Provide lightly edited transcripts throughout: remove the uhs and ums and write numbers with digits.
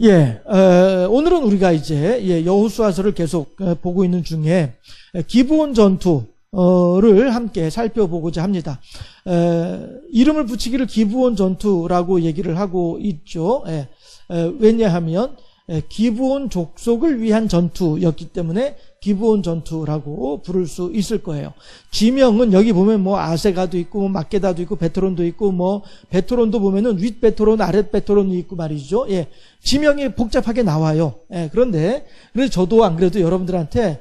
예, 오늘은 우리가 이제 여호수아서를 계속 보고 있는 중에 기브온 전투를 함께 살펴보고자 합니다. 이름을 붙이기를 기브온 전투라고 얘기를 하고 있죠. 왜냐하면 기브온 족속을 위한 전투였기 때문에 기브온 전투라고 부를 수 있을 거예요. 지명은 여기 보면 뭐 아세가도 있고 뭐 막게다도 있고 베토론도 있고 뭐 베토론도 보면은 윗 베토론 아랫 베토론이 있고 말이죠. 예. 지명이 복잡하게 나와요. 예. 그런데 그래서 저도 안 그래도 여러분들한테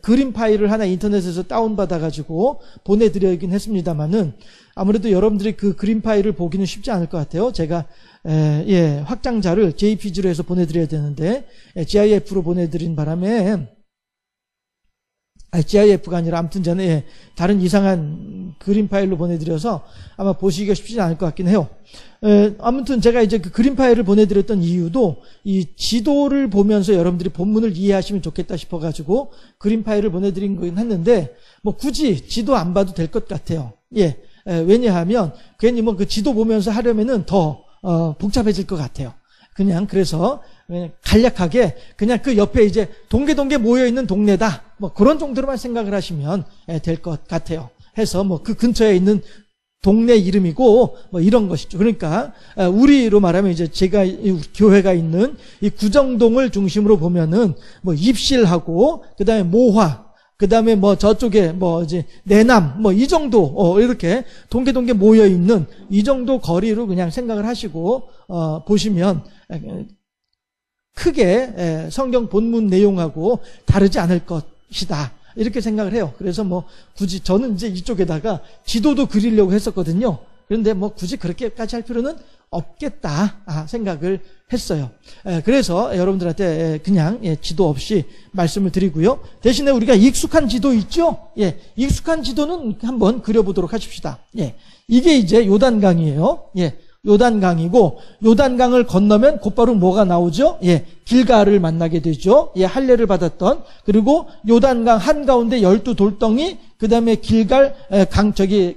그림 파일을 하나 인터넷에서 다운받아 가지고 보내드리긴 했습니다만은 아무래도 여러분들이 그 그림 파일을 보기는 쉽지 않을 것 같아요. 제가 확장자를 JPG로 해서 보내드려야 되는데 GIF로 보내드린 바람에 GIF가 아니라 아무튼 전에 다른 이상한 그림 파일로 보내드려서 아마 보시기가 쉽지 않을 것 같긴 해요. 아무튼 제가 이제 그 그림 파일을 보내드렸던 이유도 이 지도를 보면서 여러분들이 본문을 이해하시면 좋겠다 싶어가지고 그림 파일을 보내드린 거긴 했는데 뭐 굳이 지도 안 봐도 될 것 같아요. 예. 왜냐하면 괜히 뭐 그 지도 보면서 하려면은 더 복잡해질 것 같아요. 그냥 그래서 간략하게 그냥 그 옆에 이제 동계 모여있는 동네다 뭐 그런 정도로만 생각을 하시면 될 것 같아요. 해서 뭐 그 근처에 있는 동네 이름이고 뭐 이런 것이죠. 그러니까 우리로 말하면 이제 제가 교회가 있는 이 구정동을 중심으로 보면은 뭐 입실하고 그다음에 모화 그다음에 뭐 저쪽에 뭐 이제 내남 뭐 이 정도 이렇게 동계 모여 있는 이 정도 거리로 그냥 생각을 하시고 보시면 크게 성경 본문 내용하고 다르지 않을 것이다. 이렇게 생각을 해요. 그래서 뭐 굳이 저는 이제 이쪽에다가 지도도 그리려고 했었거든요. 그런데 뭐 굳이 그렇게까지 할 필요는 없겠다 생각을 했어요. 그래서 여러분들한테 그냥 지도 없이 말씀을 드리고요. 대신에 우리가 익숙한 지도 있죠? 익숙한 지도는 한번 그려보도록 하십시다. 이게 이제 요단강이에요. 요단강이고 요단강을 건너면 곧바로 뭐가 나오죠? 길가를 만나게 되죠. 할례를 받았던 그리고 요단강 한가운데 12돌덩이 그다음에 길갈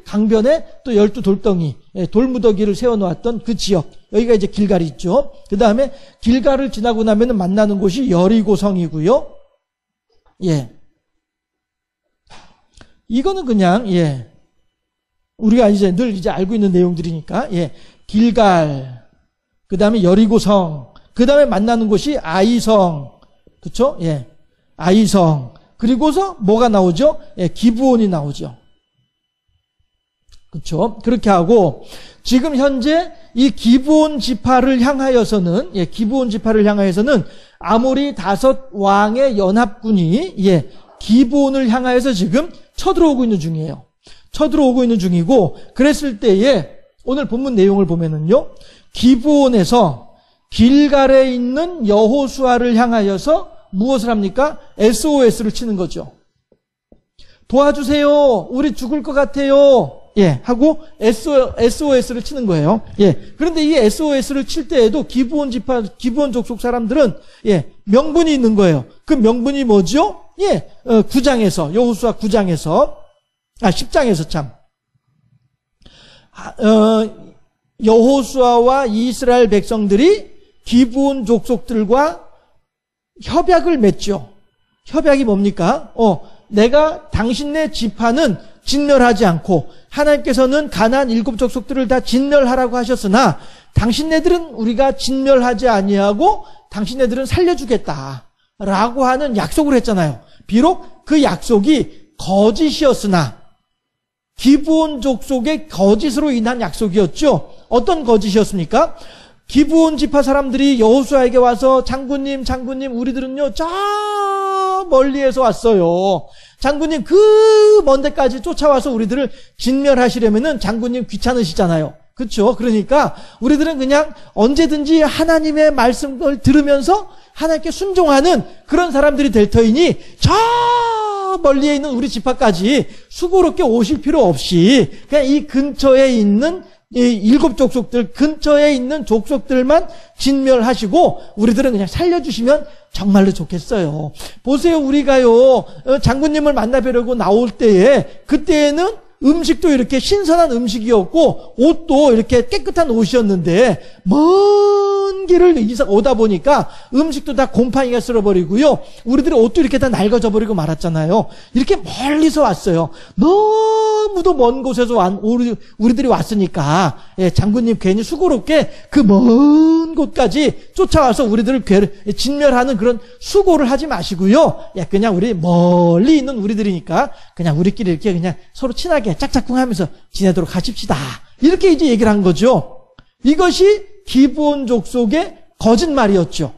강변에 또 12돌덩이 돌무더기를 세워놓았던 그 지역 여기가 이제 길갈이 있죠. 그다음에 길갈을 지나고 나면은 만나는 곳이 여리고성이고요. 이거는 그냥 우리가 이제 늘 이제 알고 있는 내용들이니까 길갈, 그 다음에 여리고성, 그 다음에 만나는 곳이 아이성, 그쵸? 아이성. 그리고서 뭐가 나오죠? 기브온이 나오죠. 그쵸? 그렇게 하고, 지금 현재 이 기브온 지파를 향하여서는, 아모리 5왕의 연합군이, 기브온을 향하여서 지금 쳐들어오고 있는 중이에요. 쳐들어오고 있는 중이고, 그랬을 때에, 오늘 본문 내용을 보면은요, 기브온에서 길갈에 있는 여호수아를 향하여서 무엇을 합니까? SOS를 치는 거죠. 도와주세요. 우리 죽을 것 같아요. 하고 SOS를 치는 거예요. 그런데 이 SOS를 칠 때에도 기브온 지파, 기브온 족속 사람들은 명분이 있는 거예요. 그 명분이 뭐죠? 9장에서 여호수아 9장에서 10장에서 참. 여호수아와 이스라엘 백성들이 기브온 족속들과 협약을 맺죠. 협약이 뭡니까? 내가 당신네 지파는 진멸하지 않고 하나님께서는 가나안 7족속들을 다 진멸하라고 하셨으나 당신네들은 우리가 진멸하지 아니하고 당신네들은 살려주겠다라고 하는 약속을 했잖아요. 비록 그 약속이 거짓이었으나 기브온 족속의 거짓으로 인한 약속이었죠. 어떤 거짓이었습니까? 기브온 지파 사람들이 여호수아에게 와서 장군님 우리들은요 저 멀리에서 왔어요. 장군님 그 먼 데까지 쫓아와서 우리들을 진멸하시려면은 장군님 귀찮으시잖아요. 그렇죠? 그러니까 우리들은 그냥 언제든지 하나님의 말씀을 들으면서 하나님께 순종하는 그런 사람들이 될 터이니 저 멀리에 있는 우리 지파까지 수고롭게 오실 필요 없이 그냥 이 근처에 있는 이 7족속들 근처에 있는 족속들만 진멸하시고 우리들은 그냥 살려주시면 정말로 좋겠어요. 보세요. 우리가요 장군님을 만나뵈려고 나올 때에 그때에는 음식도 이렇게 신선한 음식이었고 옷도 이렇게 깨끗한 옷이었는데 길을 오다 보니까 음식도 다 곰팡이가 쓸어버리고요. 우리들의 옷도 이렇게 다 낡아져 버리고 말았잖아요. 이렇게 멀리서 왔어요. 너무도 먼 곳에서 우리들이 왔으니까, 예, 장군님 괜히 수고롭게 그 먼 곳까지 쫓아와서 우리들을 진멸하는 그런 수고를 하지 마시고요. 예, 그냥 우리 멀리 있는 우리들이니까 그냥 우리끼리 이렇게 그냥 서로 친하게 짝짝꿍 하면서 지내도록 하십시다. 이렇게 이제 얘기를 한 거죠. 이것이 기브온 족속의 거짓말이었죠.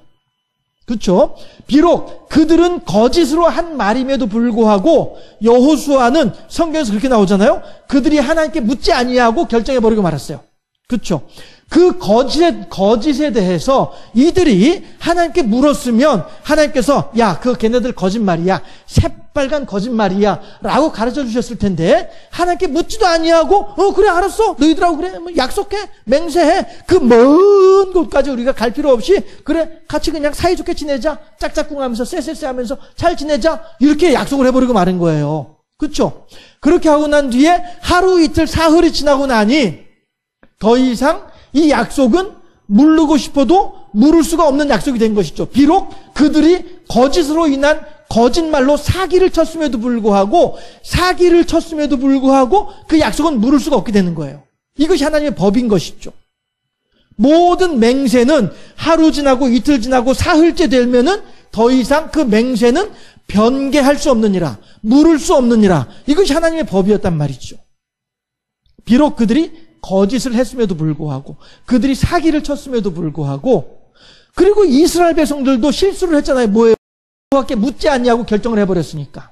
그렇죠? 비록 그들은 거짓으로 한 말임에도 불구하고 여호수아는 성경에서 그렇게 나오잖아요. 그들이 하나님께 묻지 아니하고 결정해버리고 말았어요. 그렇죠? 그 거짓에 대해서 이들이 하나님께 물었으면 하나님께서 야, 걔네들 거짓말이야. 새빨간 거짓말이야. 라고 가르쳐 주셨을 텐데 하나님께 묻지도 아니하고 그래 알았어. 너희들하고 그래. 뭐 약속해. 맹세해. 그 먼 곳까지 우리가 갈 필요 없이 그래 같이 그냥 사이좋게 지내자. 짝짝꿍 하면서 쎄쎄쎄 하면서 잘 지내자. 이렇게 약속을 해버리고 마는 거예요. 그렇죠? 그렇게 하고 난 뒤에 하루 이틀 사흘이 지나고 나니 더 이상 이 약속은 물르고 싶어도 물을 수가 없는 약속이 된 것이죠. 비록 그들이 거짓으로 인한 거짓말로 사기를 쳤음에도 불구하고 그 약속은 물을 수가 없게 되는 거예요. 이것이 하나님의 법인 것이죠. 모든 맹세는 하루 지나고 이틀 지나고 사흘째 되면은 더 이상 그 맹세는 변개할 수 없느니라, 물을 수 없느니라. 이것이 하나님의 법이었단 말이죠. 비록 그들이 거짓을 했음에도 불구하고 그들이 사기를 쳤음에도 불구하고 그리고 이스라엘 백성들도 실수를 했잖아요. 뭐예요? 여호와께 묻지 않냐고 결정을 해버렸으니까.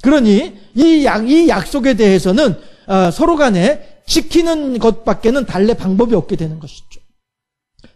그러니 이 약속에 대해서는 서로 간에 지키는 것밖에는 달래 방법이 없게 되는 것이죠.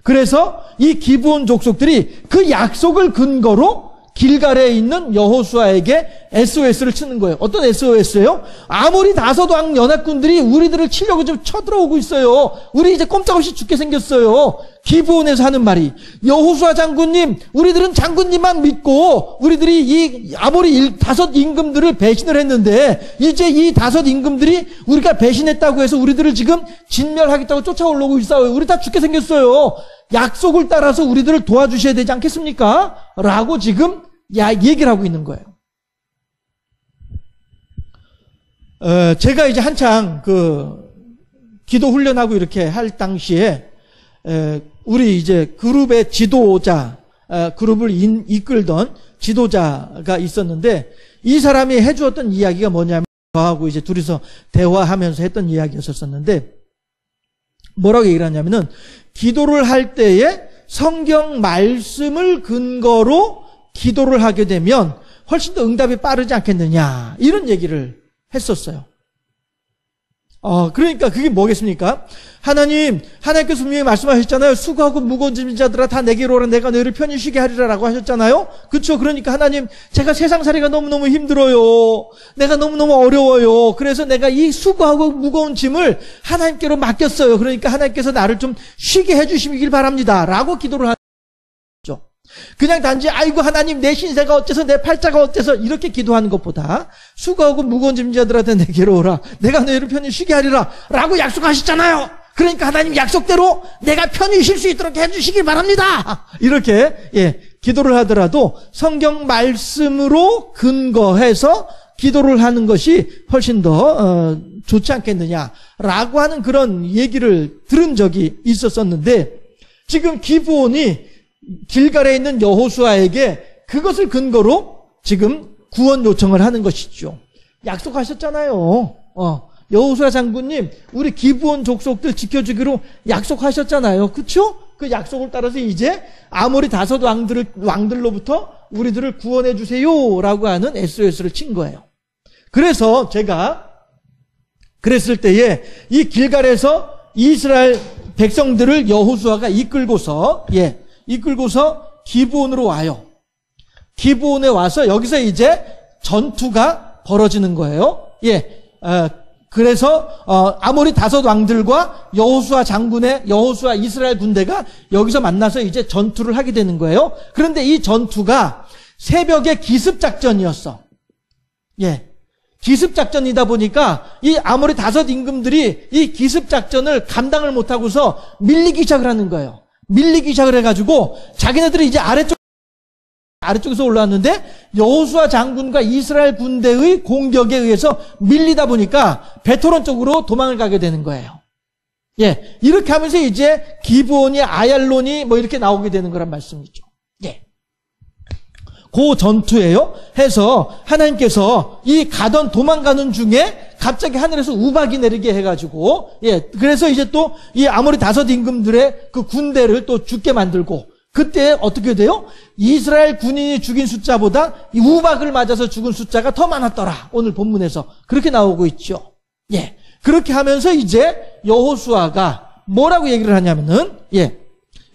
그래서 이 기브온 족속들이 그 약속을 근거로 길갈에 있는 여호수아에게 SOS를 치는 거예요. 어떤 SOS예요? 아모리 다섯 왕 연합군들이 우리들을 치려고 좀 쳐들어오고 있어요. 우리 이제 꼼짝없이 죽게 생겼어요. 기브온에서 하는 말이 여호수아 장군님, 우리들은 장군님만 믿고 우리들이 이 아모리 다섯 임금들을 배신을 했는데 이제 이 다섯 임금들이 우리가 배신했다고 해서 우리들을 지금 진멸하겠다고 쫓아오려고 있어요. 우리 다 죽게 생겼어요. 약속을 따라서 우리들을 도와주셔야 되지 않겠습니까? 라고 지금 얘기를 하고 있는 거예요. 제가 이제 한창 기도 훈련하고 이렇게 할 당시에 우리 이제 그룹의 지도자, 그룹을 이끌던 지도자가 있었는데 이 사람이 해주었던 이야기가 뭐냐면 저하고 이제 둘이서 대화하면서 했던 이야기였었는데 뭐라고 얘기를 하냐면은 기도를 할 때에 성경 말씀을 근거로 기도를 하게 되면 훨씬 더 응답이 빠르지 않겠느냐 이런 얘기를 했었어요. 그러니까 그게 뭐겠습니까? 하나님께서 분명히 말씀하셨잖아요. 수고하고 무거운 짐진 자들아 다 내게로 오라 내가 너희를 편히 쉬게 하리라 라고 하셨잖아요. 그렇죠? 그러니까 하나님 제가 세상살이가 너무너무 힘들어요. 내가 너무너무 어려워요. 그래서 내가 이 수고하고 무거운 짐을 하나님께로 맡겼어요. 그러니까 하나님께서 나를 좀 쉬게 해주시길 바랍니다 라고 기도를 하죠. 그냥 단지 아이고 하나님 내 신세가 어째서 내 팔자가 어째서 이렇게 기도하는 것보다 수고하고 무거운 짐진 자들한테 내게로 오라 내가 너희를 편히 쉬게 하리라 라고 약속하셨잖아요. 그러니까 하나님 약속대로 내가 편히 쉴 수 있도록 해주시길 바랍니다. 이렇게 기도를 하더라도 성경 말씀으로 근거해서 기도를 하는 것이 훨씬 더 좋지 않겠느냐라고 하는 그런 얘기를 들은 적이 있었었는데 지금 기브온이 길갈에 있는 여호수아에게 그것을 근거로 지금 구원 요청을 하는 것이죠. 약속하셨잖아요. 여호수아 장군님, 우리 기브온 족속들 지켜주기로 약속하셨잖아요. 그렇죠? 그 약속을 따라서 이제 아모리 다섯 왕들로부터 우리들을 구원해 주세요라고 하는 SOS를 친 거예요. 그래서 제가 그랬을 때에 이 길갈에서 이스라엘 백성들을 여호수아가 이끌고서 기브온으로 와요. 기브온에 와서 여기서 이제 전투가 벌어지는 거예요. 그래서 아모리 다섯 왕들과 여호수아 이스라엘 군대가 여기서 만나서 이제 전투를 하게 되는 거예요. 그런데 이 전투가 새벽에 기습작전이었어. 기습작전이다 보니까 이 아모리 다섯 임금들이 이 기습작전을 감당을 못하고서 밀리기 시작을 하는 거예요. 밀리기 시작을 해가지고 자기네들이 이제 아래쪽에서 올라왔는데 여호수아 장군과 이스라엘 군대의 공격에 의해서 밀리다 보니까 베토론 쪽으로 도망을 가게 되는 거예요. 예, 이렇게 하면서 이제 기브온이 아얄론이 뭐 이렇게 나오게 되는 거란 말씀이죠. 예. 그 전투예요. 해서 하나님께서 이 도망가는 중에 갑자기 하늘에서 우박이 내리게 해가지고, 예, 그래서 이제 또 이 아모리 다섯 임금들의 그 군대를 또 죽게 만들고, 그때 어떻게 돼요? 이스라엘 군인이 죽인 숫자보다 이 우박을 맞아서 죽은 숫자가 더 많았더라. 오늘 본문에서 그렇게 나오고 있죠. 예, 그렇게 하면서 이제 여호수아가 뭐라고 얘기를 하냐면은, 예,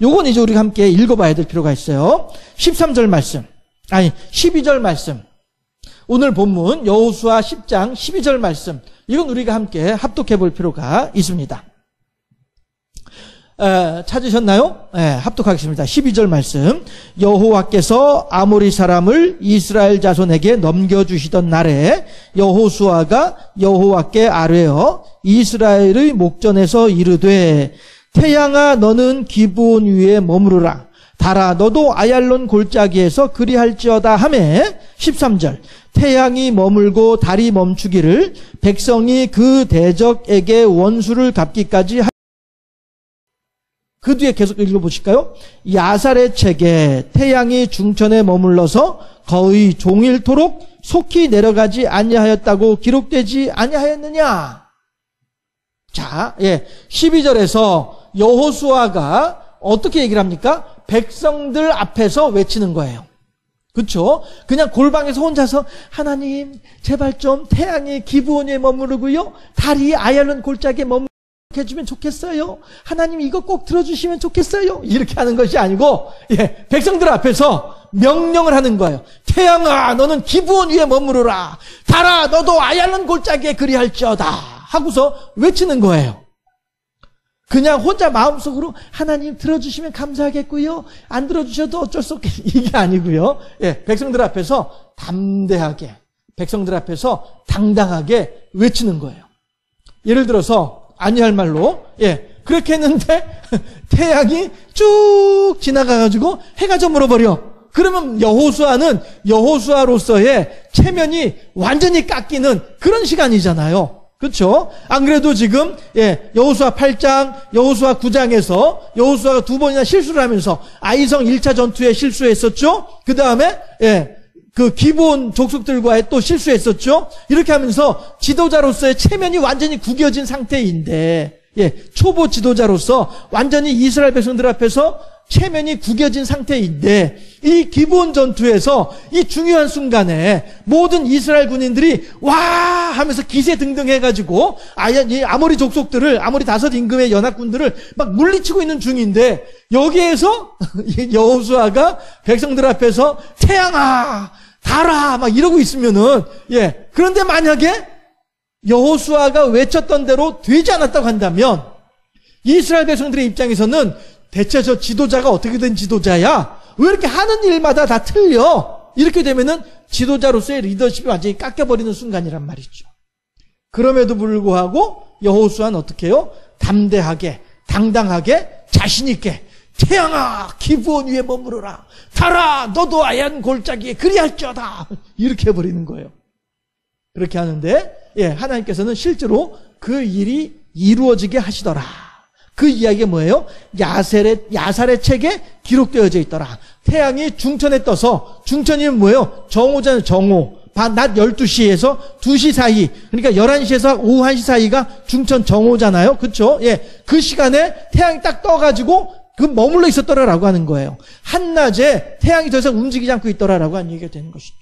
요건 이제 우리가 함께 읽어봐야 될 필요가 있어요. 13절 말씀. 12절 말씀. 오늘 본문 여호수아 10장 12절 말씀. 이건 우리가 함께 합독해 볼 필요가 있습니다. 찾으셨나요? 합독하겠습니다. 12절 말씀. 여호와께서 아모리 사람을 이스라엘 자손에게 넘겨주시던 날에 여호수아가 여호와께 아뢰어 이스라엘의 목전에서 이르되 태양아 너는 기브온 위에 머무르라. 달아 너도 아얄론 골짜기에서 그리할지어다 하매 13절 태양이 머물고 달이 멈추기를 백성이 그 대적에게 원수를 갚기까지 그 뒤에 계속 읽어보실까요? 야살의 책에 태양이 중천에 머물러서 거의 종일토록 속히 내려가지 아니하였다고 기록되지 아니하였느냐? 자, 예, 12절에서 여호수아가 어떻게 얘기를 합니까? 백성들 앞에서 외치는 거예요. 그렇죠? 그냥 골방에서 혼자서 하나님 제발 좀 태양이 기브온에 머무르고요 달이 아얄론 골짜기에 머무르게 해주면 좋겠어요. 하나님 이거 꼭 들어주시면 좋겠어요. 이렇게 하는 것이 아니고, 예, 백성들 앞에서 명령을 하는 거예요. 태양아 너는 기브온 위에 머무르라. 달아 너도 아얄론 골짜기에 그리할지어다 하고서 외치는 거예요. 그냥 혼자 마음속으로 하나님 들어주시면 감사하겠고요. 안 들어주셔도 어쩔 수 없겠 이게 아니고요. 예, 백성들 앞에서 담대하게, 백성들 앞에서 당당하게 외치는 거예요. 예를 들어서 아니할 말로, 예, 그렇게 했는데 태양이 쭉 지나가가지고 해가 저물어버려. 그러면 여호수아는 여호수아로서의 체면이 완전히 깎이는 그런 시간이잖아요. 그렇죠? 안 그래도 지금 예, 여호수아 8장, 여호수아 9장에서 여호수아가 두 번이나 실수를 하면서 아이성 1차 전투에 실수했었죠. 그 다음에 예, 그 기브온 족속들과의 또 실수했었죠. 이렇게 하면서 지도자로서의 체면이 완전히 구겨진 상태인데, 예, 초보 지도자로서 완전히 이스라엘 백성들 앞에서 체면이 구겨진 상태인데 이 기브온 전투에서 이 중요한 순간에 모든 이스라엘 군인들이 와 하면서 기세등등해가지고 아모리 족속들을, 아모리 다섯 임금의 연합군들을 막 물리치고 있는 중인데 여기에서 여호수아가 백성들 앞에서 태양아 달아 막 이러고 있으면은, 예, 그런데 만약에 여호수아가 외쳤던 대로 되지 않았다고 한다면 이스라엘 백성들의 입장에서는 대체 저 지도자가 어떻게 된 지도자야? 왜 이렇게 하는 일마다 다 틀려? 이렇게 되면은 지도자로서의 리더십이 완전히 깎여버리는 순간이란 말이죠. 그럼에도 불구하고 여호수아는 어떻게 해요? 담대하게, 당당하게, 자신있게 태양아 기브온 위에 머무르라. 달아 너도 아얀 골짜기에 그리할지어다. 이렇게 해버리는 거예요. 그렇게 하는데, 예, 하나님께서는 실제로 그 일이 이루어지게 하시더라. 그 이야기가 뭐예요? 야살의 책에 기록되어져 있더라. 태양이 중천에 떠서, 중천이면 뭐예요? 정오잖아요, 정오. 낮 12시에서 2시 사이, 그러니까 11시에서 오후 1시 사이가 중천 정오잖아요. 그렇죠? 예, 그 시간에 태양이 딱 떠가지고 그 머물러 있었더라라고 하는 거예요. 한낮에 태양이 더 이상 움직이지 않고 있더라라고 하는 얘기가 되는 것이죠.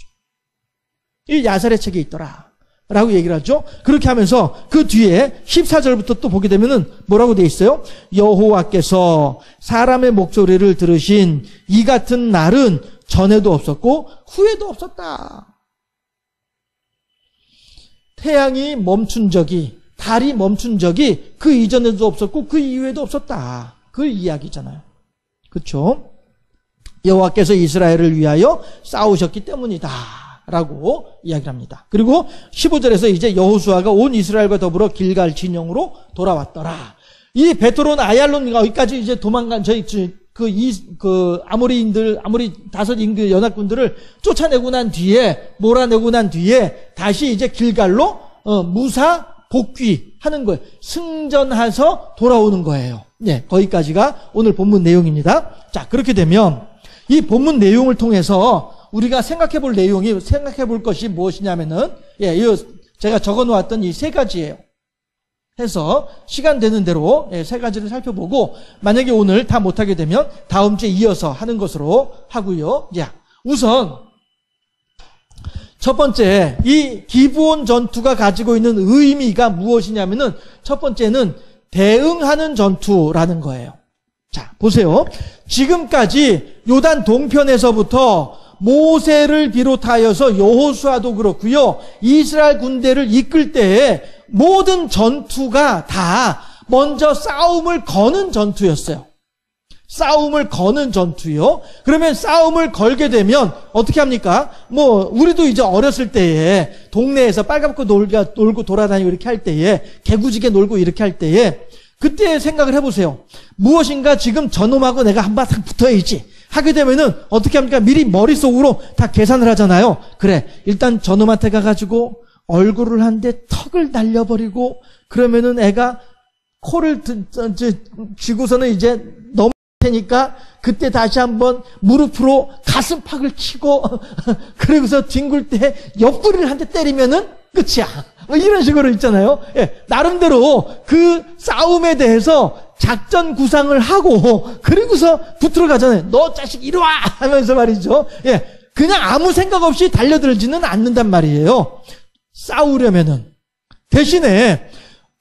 이 야살의 책에 있더라 라고 얘기를 하죠. 그렇게 하면서 그 뒤에 14절부터 또 보게 되면은 뭐라고 돼 있어요? 여호와께서 사람의 목소리를 들으신 이 같은 날은 전에도 없었고 후에도 없었다. 태양이 멈춘 적이, 달이 멈춘 적이 그 이전에도 없었고 그 이후에도 없었다. 그 이야기잖아요. 그렇죠? 여호와께서 이스라엘을 위하여 싸우셨기 때문이다 라고 이야기를 합니다. 그리고 15절에서 이제 여호수아가 온 이스라엘과 더불어 길갈 진영으로 돌아왔더라. 이 베토론 아얄론 여기까지 이제 도망간 아모리 다섯 인그 연합군들을 쫓아내고 난 뒤에, 몰아내고 난 뒤에, 다시 이제 길갈로, 무사 복귀하는 거예요. 승전해서 돌아오는 거예요. 네, 거기까지가 오늘 본문 내용입니다. 자, 그렇게 되면, 이 본문 내용을 통해서 우리가 생각해 볼 것이 무엇이냐면은, 예, 제가 적어 놓았던 이 세 가지예요. 해서 시간 되는 대로 세 가지를 살펴보고, 만약에 오늘 다 못하게 되면 다음 주에 이어서 하는 것으로 하고요. 자, 우선 첫 번째, 이 기브온 전투가 가지고 있는 의미가 무엇이냐면은 첫 번째는 대응하는 전투라는 거예요. 자, 보세요. 지금까지 요단 동편에서부터 모세를 비롯하여서 여호수아도 그렇고요, 이스라엘 군대를 이끌 때에 모든 전투가 다 먼저 싸움을 거는 전투였어요. 싸움을 거는 전투요. 그러면 싸움을 걸게 되면 어떻게 합니까? 우리도 이제 어렸을 때에 동네에서 빨갛고 놀고 돌아다니고 이렇게 할 때에, 개구지게 놀고 이렇게 할 때에, 그때 생각을 해보세요. 무엇인가 지금 저놈하고 내가 한바탕 붙어야지 하게 되면은 어떻게 합니까? 미리 머릿속으로 다 계산을 하잖아요. 그래, 일단 저놈한테 가가지고 얼굴을 한 대 턱을 날려버리고, 그러면은 애가 코를 쥐고서는 이제 넘을 테니까 그때 다시 한번 무릎으로 가슴팍을 치고 그러고서 뒹굴 때 옆구리를 한 대 때리면은 끝이야. 이런 식으로 있잖아요. 예, 나름대로 그 싸움에 대해서 작전 구상을 하고 그리고서 붙으러 가잖아요. 너 자식 이리 와 하면서 말이죠. 예, 그냥 아무 생각 없이 달려들지는 않는단 말이에요. 싸우려면은. 대신에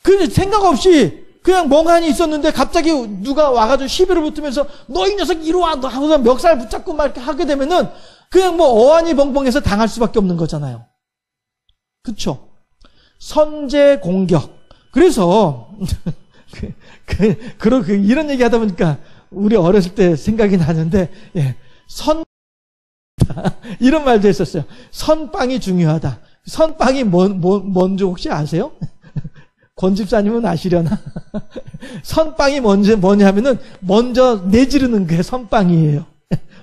그 생각 없이 그냥 멍하니 있었는데 갑자기 누가 와가지고 시비를 붙으면서 너 이 녀석 이리 와 너 하고서 멱살 붙잡고 막 이렇게 하게 되면은 그냥 어안이 벙벙해서 당할 수밖에 없는 거잖아요. 그쵸? 선제 공격. 그래서 이런 얘기 하다 보니까 우리 어렸을 때 생각이 나는데, 예, 이런 말도 했었어요. 선빵이 중요하다. 선빵이 뭔지 혹시 아세요? 권 집사님은 아시려나? 선빵이 뭐냐 하면은 먼저 내지르는 게 선빵이에요.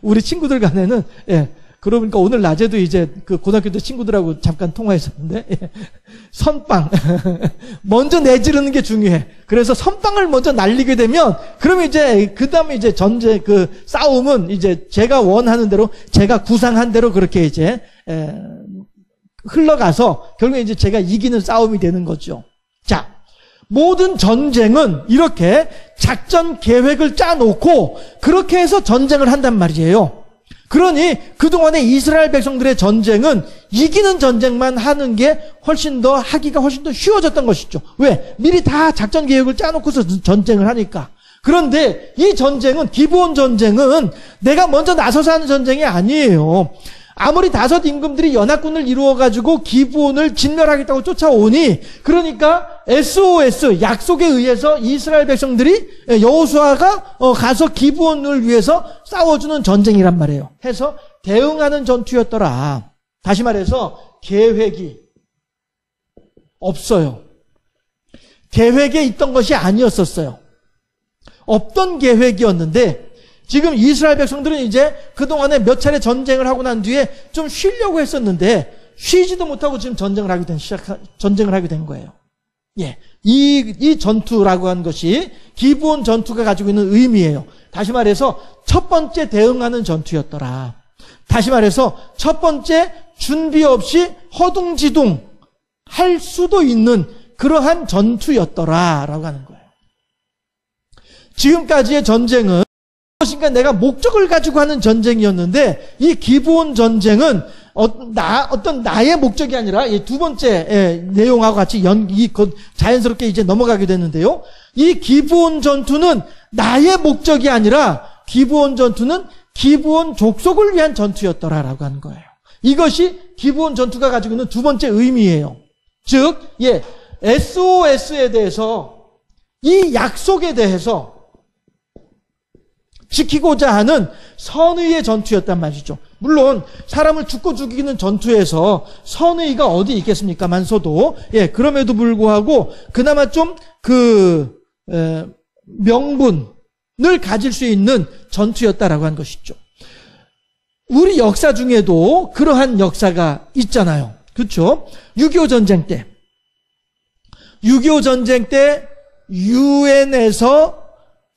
우리 친구들 간에는, 예, 그러니까 오늘 낮에도 이제 그 고등학교 때 친구들하고 잠깐 통화했었는데, 예, 선빵. 먼저 내지르는 게 중요해. 그래서 선빵을 먼저 날리게 되면, 그러면 이제, 그 다음에 이제 싸움은 이제 제가 원하는 대로, 제가 구상한 대로 그렇게 이제, 흘러가서 결국에 이제 제가 이기는 싸움이 되는 거죠. 자, 모든 전쟁은 이렇게 작전 계획을 짜놓고 그렇게 해서 전쟁을 한단 말이에요. 그러니 그동안의 이스라엘 백성들의 전쟁은 이기는 전쟁만 하는 게 하기가 훨씬 더 쉬워졌던 것이죠. 왜? 미리 다 작전 계획을 짜놓고서 전쟁을 하니까. 그런데 이 전쟁은, 기브온 전쟁은 내가 먼저 나서서 하는 전쟁이 아니에요. 아무리 다섯 임금들이 연합군을 이루어가지고 기브온을 진멸하겠다고 쫓아오니, 그러니까 SOS, 약속에 의해서 이스라엘 백성들이, 여호수아가 가서 기브온을 위해서 싸워주는 전쟁이란 말이에요. 해서 대응하는 전투였더라. 다시 말해서 계획이 없어요. 계획에 있던 것이 아니었었어요. 없던 계획이었는데, 지금 이스라엘 백성들은 이제 그동안에 몇 차례 전쟁을 하고 난 뒤에 좀 쉬려고 했었는데 쉬지도 못하고 지금 전쟁을 하게 된 거예요. 예. 이 전투라고 하는 것이 기브온 전투가 가지고 있는 의미예요. 다시 말해서 첫 번째 대응하는 전투였더라. 다시 말해서 첫 번째 준비 없이 허둥지둥 할 수도 있는 그러한 전투였더라라고 하는 거예요. 지금까지의 전쟁은 무엇인가 내가 목적을 가지고 하는 전쟁이었는데, 이 기브온 전쟁은 어떤 나의 목적이 아니라 이 두 번째 내용하고 같이 자연스럽게 이제 넘어가게 되는데요. 이 기브온 전투는 나의 목적이 아니라 기브온 전투는 기브온 족속을 위한 전투였더라라고 하는 거예요. 이것이 기브온 전투가 가지고 있는 두 번째 의미예요. 즉, SOS에 대해서, 이 약속에 대해서 지키고자 하는 선의의 전투였단 말이죠. 물론 사람을 죽고 죽이는 전투에서 선의가 어디 있겠습니까만서도, 그럼에도 불구하고 그나마 좀 명분, 가질 수 있는 전투였다라고 한 것이죠. 우리 역사 중에도 그러한 역사가 있잖아요. 그렇죠? 6.25 전쟁 때. 6.25 전쟁 때 유엔에서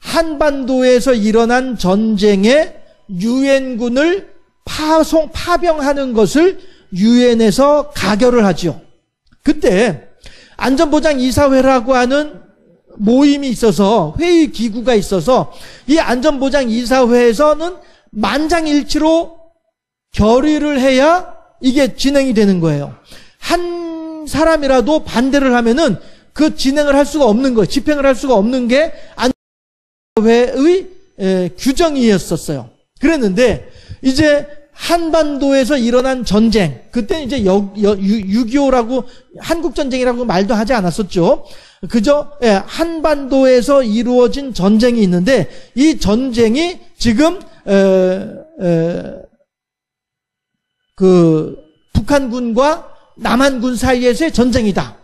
한반도에서 일어난 전쟁에 유엔군을 파병하는 것을 유엔에서 가결을 하죠. 그때 안전보장이사회라고 하는 모임이 있어서, 회의 기구가 있어서 이 안전보장이사회에서는 만장일치로 결의를 해야 이게 진행이 되는 거예요. 한 사람이라도 반대를 하면은 그 진행을 할 수가 없는 거예요. 집행을 할 수가 없는 게 안전보장이사회의 규정이었었어요. 그랬는데 이제 한반도에서 일어난 전쟁, 그때 이제 6.25라고 한국전쟁이라고 말도 하지 않았었죠. 그저 한반도에서 이루어진 전쟁이 있는데 이 전쟁이 지금 그 북한군과 남한군 사이에서의 전쟁이다.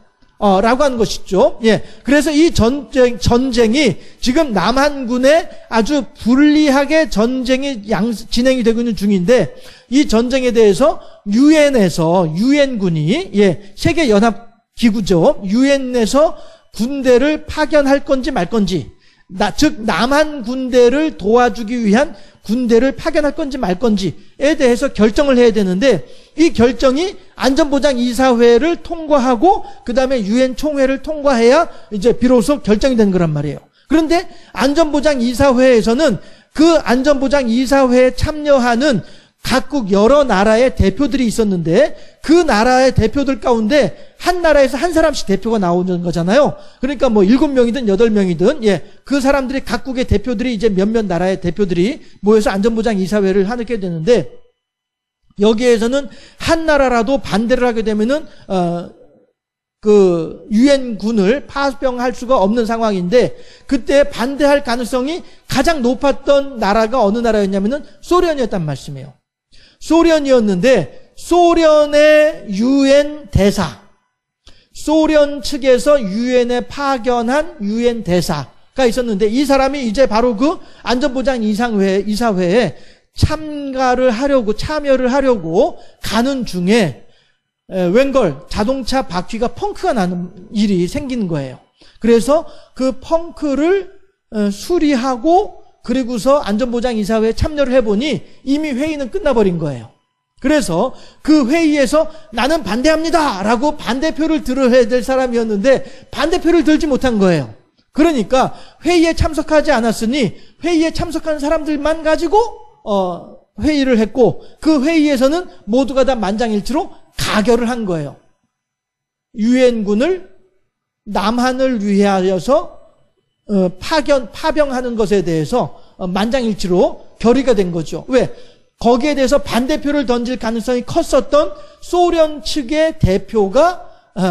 라고 하는 것이죠. 예. 그래서 이 전쟁이 지금 남한군에 아주 불리하게 전쟁이 진행이 되고 있는 중인데 이 전쟁에 대해서 유엔에서 유엔군이 세계연합기구죠. 유엔에서 군대를 파견할 건지 말 건지 즉 남한 군대를 도와주기 위한 군대를 파견할 건지 말 건지에 대해서 결정을 해야 되는데 이 결정이 안전보장이사회를 통과하고 그 다음에 유엔 총회를 통과해야 이제 비로소 결정이 되는 거란 말이에요. 그런데 안전보장이사회에서는 그 안전보장이사회에 참여하는 각국 여러 나라의 대표들이 있었는데 그 나라의 대표들 가운데 한 나라에서 한 사람씩 대표가 나오는 거잖아요. 그러니까 뭐 7명이든 8명이든 그 사람들이 각국의 대표들이 이제 몇몇 나라의 대표들이 모여서 안전보장이사회를 하게 되는데 여기에서는 한 나라라도 반대를 하게 되면은 그 유엔군을 파병할 수가 없는 상황인데 그때 반대할 가능성이 가장 높았던 나라가 어느 나라였냐면은 소련이었단 말씀이에요. 소련이었는데 소련의 유엔 대사, 소련 측에서 유엔에 파견한 유엔 대사가 있었는데 이 사람이 이제 바로 그 안전보장이사회에 참여를 하려고 가는 중에 웬걸 자동차 바퀴가 펑크가 나는 일이 생기는 거예요. 그래서 그 펑크를 수리하고 그리고서 안전보장이사회에 참여를 해보니 이미 회의는 끝나버린 거예요. 그래서 그 회의에서 나는 반대합니다 라고 반대표를 들어야 될 사람이었는데 반대표를 들지 못한 거예요. 그러니까 회의에 참석하지 않았으니 회의에 참석한 사람들만 가지고 회의를 했고 그 회의에서는 모두가 다 만장일치로 가결을 한 거예요. 유엔군을 남한을 위하여서 파병하는 것에 대해서 만장일치로 결의가 된 거죠. 왜? 거기에 대해서 반대표를 던질 가능성이 컸었던 소련 측의 대표가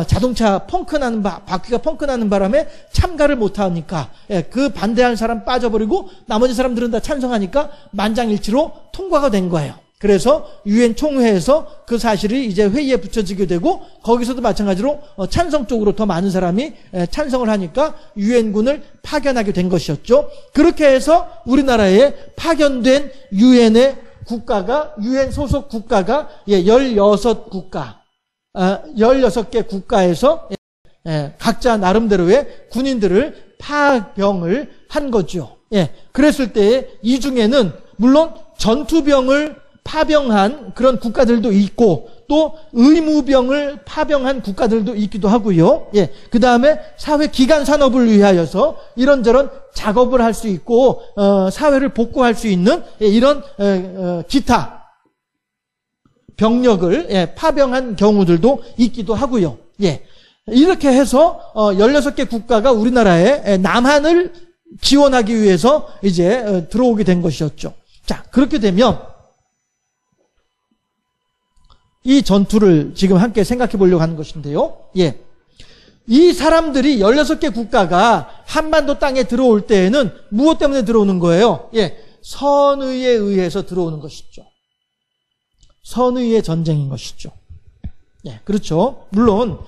자동차 바퀴가 펑크나는 바람에 참가를 못하니까 그 반대하는 사람 빠져버리고 나머지 사람들은 다 찬성하니까 만장일치로 통과가 된 거예요. 그래서 유엔 총회에서 그 사실이 이제 회의에 붙여지게 되고 거기서도 마찬가지로 찬성 쪽으로 더 많은 사람이 찬성을 하니까 유엔군을 파견하게 된 것이었죠. 그렇게 해서 우리나라에 파견된 유엔의 국가가 유엔 소속 국가가 16국가 16개 국가에서 각자 나름대로의 군인들을 파병을 한 거죠. 그랬을 때 이 중에는 물론 전투병을 파병한 그런 국가들도 있고 또 의무병을 파병한 국가들도 있기도 하고요. 그 다음에 사회 기간 산업을 위하여서 이런저런 작업을 할 수 있고 사회를 복구할 수 있는 이런 기타 병력을 파병한 경우들도 있기도 하고요. 이렇게 해서 16개 국가가 우리나라에 남한을 지원하기 위해서 이제 들어오게 된 것이었죠. 자, 그렇게 되면 이 전투를 지금 함께 생각해 보려고 하는 것인데요. 이 사람들이 16개 국가가 한반도 땅에 들어올 때에는 무엇 때문에 들어오는 거예요? 선의에 의해서 들어오는 것이죠. 선의의 전쟁인 것이죠. 그렇죠. 물론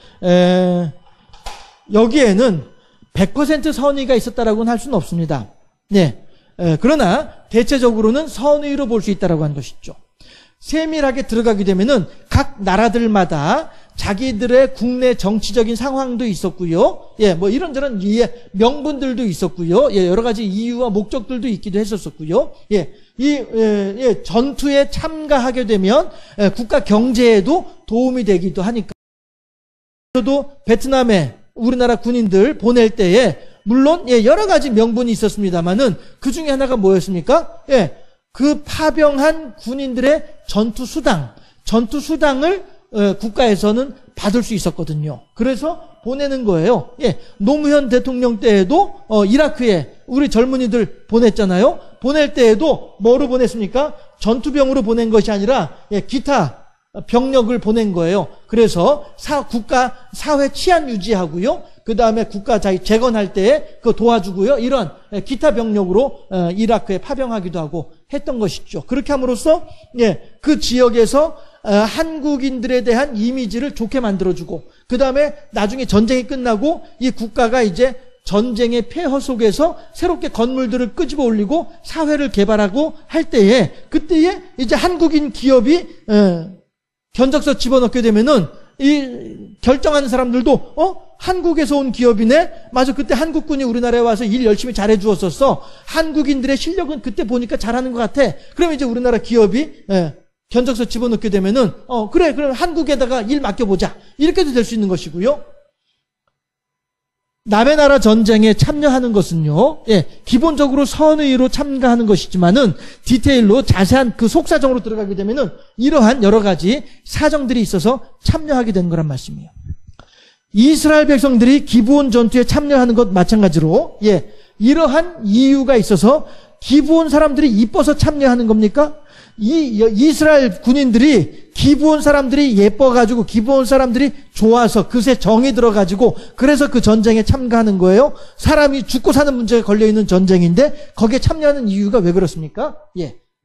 여기에는 100% 선의가 있었다라고는 할 수는 없습니다. 그러나 대체적으로는 선의로 볼 수 있다라고 하는 것이죠. 세밀하게 들어가게 되면은 각 나라들마다 자기들의 국내 정치적인 상황도 있었고요. 뭐 이런저런 명분들도 있었고요. 여러 가지 이유와 목적들도 있기도 했었고요. 전투에 참가하게 되면 국가 경제에도 도움이 되기도 하니까. 저도 베트남에 우리나라 군인들 보낼 때에 물론 여러 가지 명분이 있었습니다만은 그 중에 하나가 뭐였습니까? 그 파병한 군인들의 전투수당을 국가에서는 받을 수 있었거든요. 그래서 보내는 거예요. 노무현 대통령 때에도 이라크에 우리 젊은이들 보냈잖아요. 보낼 때에도 뭐로 보냈습니까? 전투병으로 보낸 것이 아니라 기타 병력을 보낸 거예요. 그래서 국가 사회 치안 유지하고요. 그 다음에 국가 재건할 때에 그거 도와주고요. 이런 기타 병력으로 이라크에 파병하기도 하고 했던 것이죠. 그렇게 함으로써 그 지역에서 한국인들에 대한 이미지를 좋게 만들어주고, 그 다음에 나중에 전쟁이 끝나고 이 국가가 이제 전쟁의 폐허 속에서 새롭게 건물들을 끄집어 올리고 사회를 개발하고 할 때에, 그때에 이제 한국인 기업이 견적서 집어넣게 되면은 이 결정하는 사람들도 한국에서 온 기업이네. 맞아, 그때 한국군이 우리나라에 와서 일 열심히 잘해 주었었어. 한국인들의 실력은 그때 보니까 잘하는 것 같아. 그럼 이제 우리나라 기업이 견적서 집어넣게 되면은 그래, 그럼 한국에다가 일 맡겨보자. 이렇게도 될 수 있는 것이고요. 남의 나라 전쟁에 참여하는 것은요, 기본적으로 선의로 참가하는 것이지만은 디테일로 자세한 그 속사정으로 들어가게 되면은 이러한 여러 가지 사정들이 있어서 참여하게 되는 거란 말씀이에요. 이스라엘 백성들이 기브온 전투에 참여하는 것 마찬가지로, 이러한 이유가 있어서 기브온 사람들이 이뻐서 참여하는 겁니까? 이스라엘 군인들이 기브온 사람들이 예뻐가지고 기브온 사람들이 좋아서 그새 정이 들어가지고 그래서 그 전쟁에 참가하는 거예요. 사람이 죽고 사는 문제가 걸려있는 전쟁인데 거기에 참여하는 이유가 왜 그렇습니까?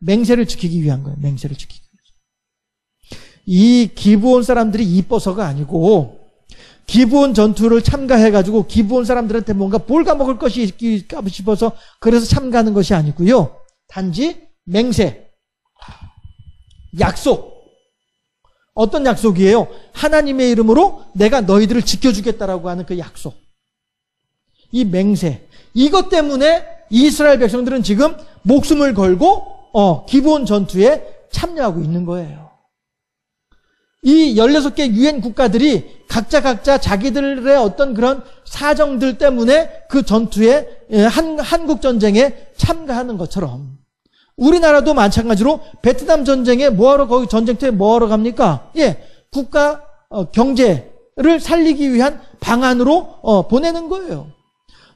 맹세를 지키기 위한 거예요. 맹세를 지키기 위해서. 이 기브온 사람들이 이뻐서가 아니고 기브온 전투를 참가해가지고 기브온 사람들한테 뭔가 볼가먹을 것이 있을까 싶어서 그래서 참가하는 것이 아니고요. 단지 맹세, 약속. 어떤 약속이에요? 하나님의 이름으로 내가 너희들을 지켜주겠다라고 하는 그 약속. 이 맹세. 이것 때문에 이스라엘 백성들은 지금 목숨을 걸고 기브온 전투에 참여하고 있는 거예요. 이 16개 유엔 국가들이 각자 자기들의 어떤 그런 사정들 때문에 그 전투에 한국 전쟁에 참가하는 것처럼 우리나라도 마찬가지로 베트남 전쟁에 뭐하러 거기 전쟁터에 뭐하러 갑니까? 국가 경제를 살리기 위한 방안으로 보내는 거예요.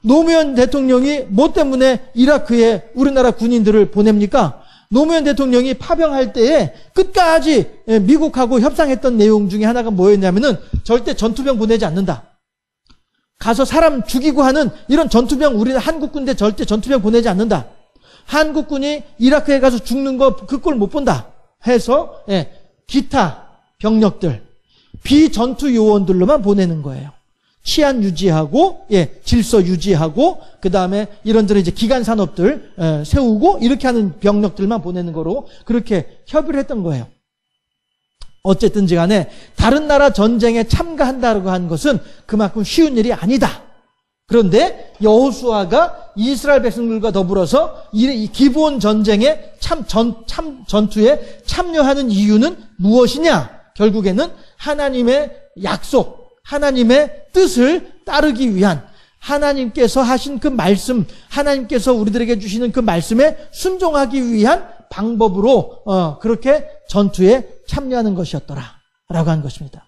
노무현 대통령이 뭐 때문에 이라크에 우리나라 군인들을 보냅니까? 노무현 대통령이 파병할 때에 끝까지 미국하고 협상했던 내용 중에 하나가 뭐였냐면은 절대 전투병 보내지 않는다. 가서 사람 죽이고 하는 이런 전투병, 우리는 한국 군대 절대 전투병 보내지 않는다. 한국군이 이라크에 가서 죽는 거 그 꼴 못 본다 해서 기타 병력들, 비전투 요원들로만 보내는 거예요. 치안 유지하고 질서 유지하고 그 다음에 이런저런 이제 기간 산업들 세우고 이렇게 하는 병력들만 보내는 거로 그렇게 협의를 했던 거예요. 어쨌든지 간에 다른 나라 전쟁에 참가한다고 하는 것은 그만큼 쉬운 일이 아니다. 그런데 여호수아가 이스라엘 백성들과 더불어서 이 기브온 전쟁에 전투에 참여하는 이유는 무엇이냐? 결국에는 하나님의 약속, 하나님의 뜻을 따르기 위한, 하나님께서 하신 그 말씀, 하나님께서 우리들에게 주시는 그 말씀에 순종하기 위한 방법으로 그렇게 전투에 참여하는 것이었더라 라고 하는 것입니다.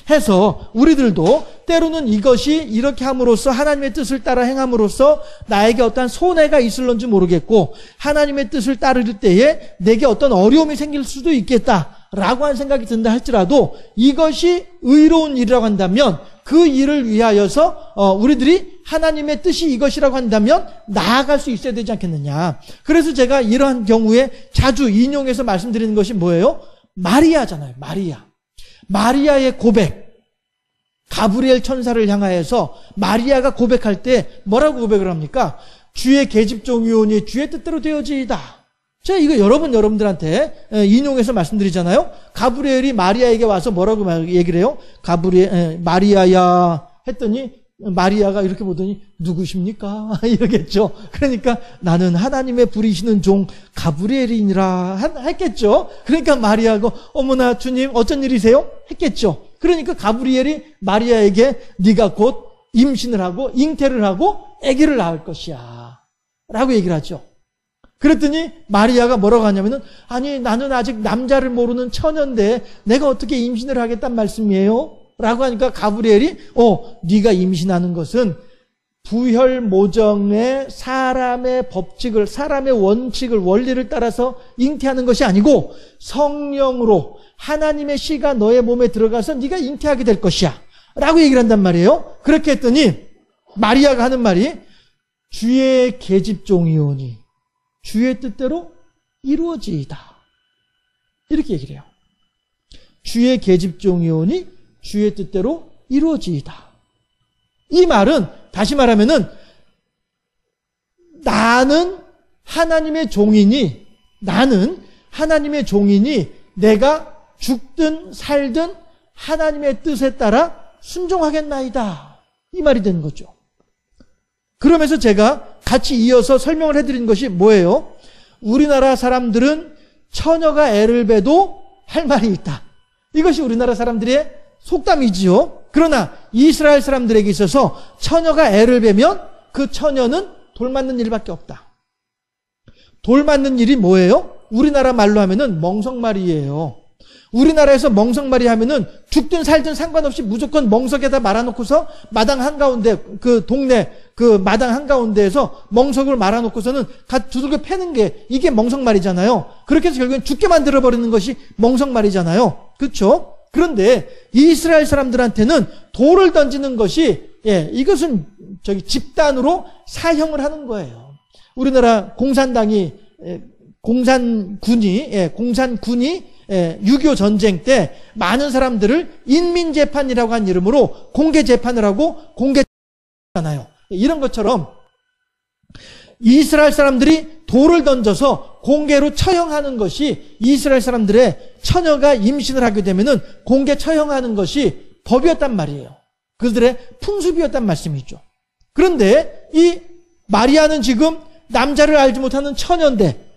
해서 우리들도 때로는 이것이 이렇게 함으로써 하나님의 뜻을 따라 행함으로써 나에게 어떤 손해가 있을런지 모르겠고 하나님의 뜻을 따를 때에 내게 어떤 어려움이 생길 수도 있겠다라고 하는 생각이 든다 할지라도 이것이 의로운 일이라고 한다면 그 일을 위하여서 우리들이 하나님의 뜻이 이것이라고 한다면 나아갈 수 있어야 되지 않겠느냐. 그래서 제가 이러한 경우에 자주 인용해서 말씀드리는 것이 뭐예요? 마리아잖아요. 마리아의 고백. 가브리엘 천사를 향하여서 마리아가 고백할 때 뭐라고 고백을 합니까? 주의 계집종이오니 주의 뜻대로 되어지이다. 제가 이거 여러분들한테 인용해서 말씀드리잖아요. 가브리엘이 마리아에게 와서 뭐라고 얘기를 해요? 마리아야 했더니 마리아가 이렇게 보더니 누구십니까? 이러겠죠. 그러니까 나는 하나님의 부리시는 종 가브리엘이니라 했겠죠. 그러니까 마리아가 어머나 주님 어쩐 일이세요? 했겠죠. 그러니까 가브리엘이 마리아에게 네가 곧 임신을 하고 잉태를 하고 아기를 낳을 것이야 라고 얘기를 하죠. 그랬더니 마리아가 뭐라고 하냐면은 아니 나는 아직 남자를 모르는 처녀인데 내가 어떻게 임신을 하겠단 말씀이에요? 라고 하니까 가브리엘이 네가 임신하는 것은 부혈모정의 사람의 법칙을, 사람의 원칙을, 원리를 따라서 잉태하는 것이 아니고 성령으로 하나님의 씨가 너의 몸에 들어가서 네가 잉태하게 될 것이야 라고 얘기를 한단 말이에요. 그렇게 했더니 마리아가 하는 말이 주의 계집종이오니 주의 뜻대로 이루어지이다 이렇게 얘기를 해요. 주의 계집종이오니 주의 뜻대로 이루어지이다. 이 말은 다시 말하면은 나는 하나님의 종이니 내가 죽든 살든 하나님의 뜻에 따라 순종하겠나이다. 이 말이 되는 거죠. 그러면서 제가 같이 이어서 설명을 해드린 것이 뭐예요? 우리나라 사람들은 처녀가 애를 베도 할 말이 있다. 이것이 우리나라 사람들의 속담이지요. 그러나 이스라엘 사람들에게 있어서 처녀가 애를 베면 그 처녀는 돌 맞는 일밖에 없다. 돌 맞는 일이 뭐예요? 우리나라 말로 하면은 멍석말이에요. 우리나라에서 멍석말이 하면은 죽든 살든 상관없이 무조건 멍석에다 말아놓고서 마당 한가운데 그 동네 그 마당 한가운데에서 멍석을 말아놓고서는 두들겨 패는 게 이게 멍석말이잖아요. 그렇게 해서 결국엔 죽게 만들어버리는 것이 멍석말이잖아요. 그렇죠? 그런데 이스라엘 사람들한테는 돌을 던지는 것이 이것은 집단으로 사형을 하는 거예요. 우리나라 공산군이 6.25 전쟁 때 많은 사람들을 인민재판이라고 한 이름으로 공개재판을 하고 공개잖아요. 이런 것처럼 이스라엘 사람들이 돌을 던져서 공개로 처형하는 것이 이스라엘 사람들의 처녀가 임신을 하게 되면은 공개 처형하는 것이 법이었단 말이에요. 그들의 풍습이었단 말씀이죠. 그런데 이 마리아는 지금 남자를 알지 못하는 처녀인데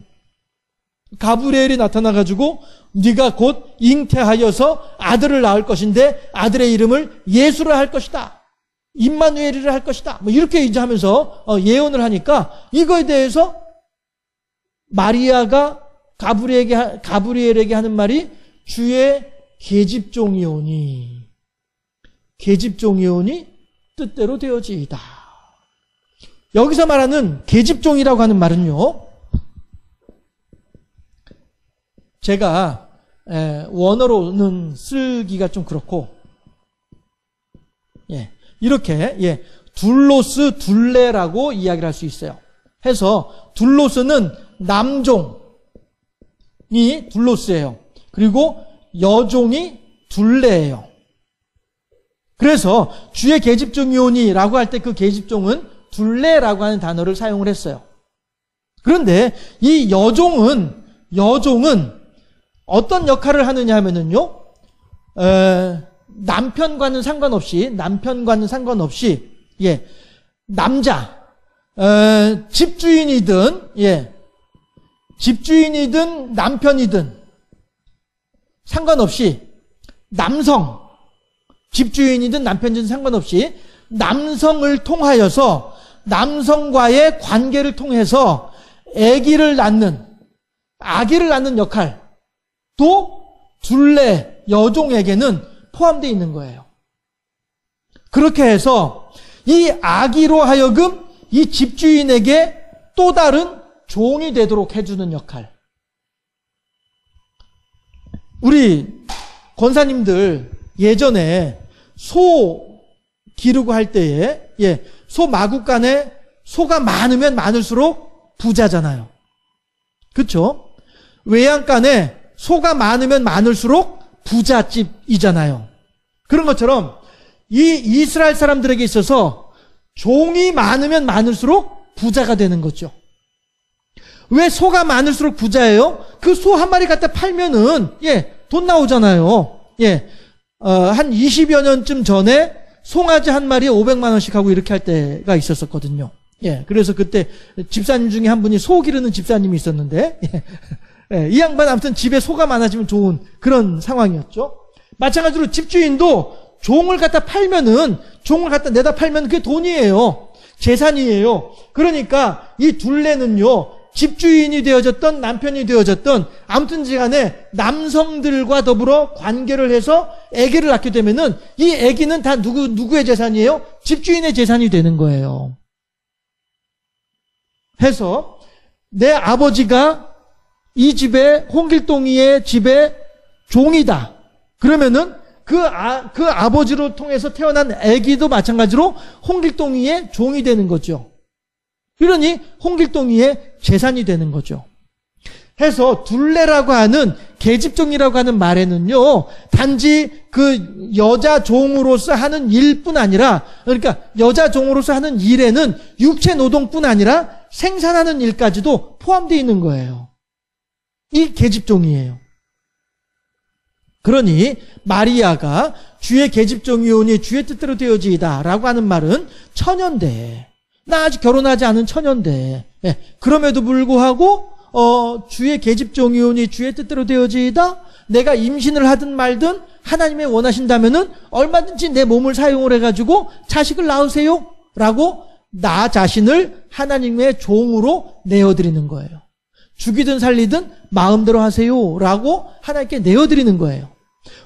가브리엘이 나타나가지고 네가 곧 잉태하여서 아들을 낳을 것인데 아들의 이름을 예수라 할 것이다. 임마누엘이라 할 것이다. 이렇게 이제 하면서 예언을 하니까 이거에 대해서 마리아가 가브리엘에게 하는 말이 주의 계집종이오니 뜻대로 되어지이다. 여기서 말하는 계집종이라고 하는 말은요, 제가 원어로는 쓰기가 좀 그렇고 이렇게 둘로스 둘레라고 이야기를 할 수 있어요. 해서 둘로스는 남종이 둘로스예요. 그리고 여종이 둘레예요. 그래서 주의 계집종이오니라고 할 때 그 계집종은 둘레라고 하는 단어를 사용을 했어요. 그런데 이 여종은 어떤 역할을 하느냐 하면은요, 남편과는 상관없이 남자 집주인이든 남편이든 상관없이 남성 집주인이든 남편이든 상관없이 남성을 통하여서 남성과의 관계를 통해서 아기를 낳는 역할도 둘레 여종에게는 포함되어 있는 거예요. 그렇게 해서 이 아기로 하여금 이 집주인에게 또 다른 종이 되도록 해주는 역할. 우리 권사님들 예전에 소 기르고 할 때에 소 마구간에 소가 많으면 많을수록 부자잖아요. 그렇죠? 외양간에 소가 많으면 많을수록 부잣집이잖아요. 그런 것처럼 이 이스라엘 사람들에게 있어서 종이 많으면 많을수록 부자가 되는 거죠. 왜 소가 많을수록 부자예요? 그 소 한 마리 갖다 팔면은, 돈 나오잖아요. 한 20여 년쯤 전에 송아지 한 마리에 500만 원씩 하고 이렇게 할 때가 있었거든요. 그래서 그때 집사님 중에 한 분이 소 기르는 집사님이 있었는데, 이 양반 아무튼 집에 소가 많아지면 좋은 그런 상황이었죠. 마찬가지로 집주인도 종을 갖다 팔면은, 종을 갖다 내다 팔면 그게 돈이에요. 재산이에요. 그러니까 이 둘레는요, 집주인이 되어졌던 남편이 되어졌던 아무튼 간에 남성들과 더불어 관계를 해서 아기를 낳게 되면은 이 아기는 다 누구의 재산이에요? 집주인의 재산이 되는 거예요. 해서 내 아버지가 이 집에 홍길동이의 집에 종이다. 그러면은 그 아버지로 통해서 태어난 아기도 마찬가지로 홍길동이의 종이 되는 거죠. 그러니 홍길동이의 재산이 되는 거죠. 해서 둘레라고 하는 계집종이라고 하는 말에는요, 단지 그 여자 종으로서 하는 일뿐 아니라, 그러니까 여자 종으로서 하는 일에는 육체 노동뿐 아니라 생산하는 일까지도 포함되어 있는 거예요. 이 계집종이에요. 그러니 마리아가 주의 계집종이오니 주의 뜻대로 되어지이다 라고 하는 말은 천연대, 나 아직 결혼하지 않은 처녀인데, 그럼에도 불구하고 주의 계집종이오니 주의 뜻대로 되어지이다. 내가 임신을 하든 말든 하나님의 원하신다면은 얼마든지 내 몸을 사용을 해가지고 자식을 낳으세요 라고 나 자신을 하나님의 종으로 내어드리는 거예요. 죽이든 살리든 마음대로 하세요 라고 하나님께 내어드리는 거예요.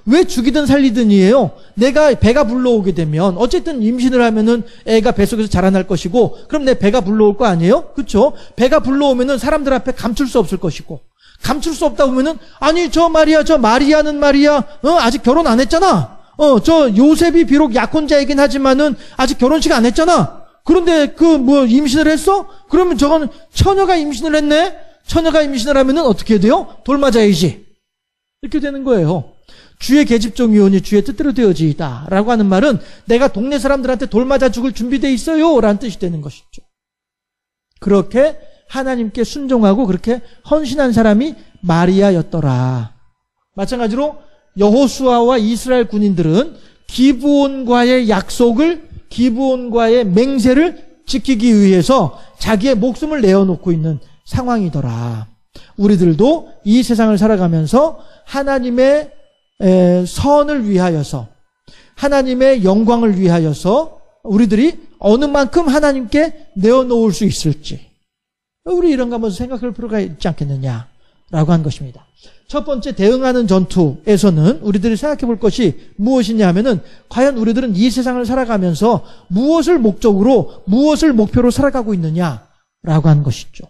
왜 죽이든 살리든이에요? 내가 배가 불러오게 되면 어쨌든 임신을 하면은 애가 뱃속에서 자라날 것이고, 그럼 내 배가 불러올 거 아니에요? 그렇죠? 배가 불러오면은 사람들 앞에 감출 수 없을 것이고, 감출 수 없다 보면은 아니 저 마리아는 말이야 아직 결혼 안 했잖아. 저 요셉이 비록 약혼자이긴 하지만은 아직 결혼식 안 했잖아. 그런데 임신을 했어? 그러면 저건 처녀가 임신을 했네. 처녀가 임신을 하면은 어떻게 돼요? 돌맞아야지. 이렇게 되는 거예요. 주의 계집종이오니 주의 뜻대로 되어지이다 라고 하는 말은 내가 동네 사람들한테 돌맞아 죽을 준비되어 있어요 라는 뜻이 되는 것이죠. 그렇게 하나님께 순종하고 그렇게 헌신한 사람이 마리아였더라. 마찬가지로 여호수아와 이스라엘 군인들은 기브온과의 약속을, 기브온과의 맹세를 지키기 위해서 자기의 목숨을 내어놓고 있는 상황이더라. 우리들도 이 세상을 살아가면서 하나님의 선을 위하여서, 하나님의 영광을 위하여서 우리들이 어느 만큼 하나님께 내어놓을 수 있을지, 우리 이런 거 한번 생각할 필요가 있지 않겠느냐라고 한 것입니다. 첫 번째, 대응하는 전투에서는 우리들이 생각해 볼 것이 무엇이냐 하면은, 과연 우리들은 이 세상을 살아가면서 무엇을 목적으로, 무엇을 목표로 살아가고 있느냐라고 하는 것이죠.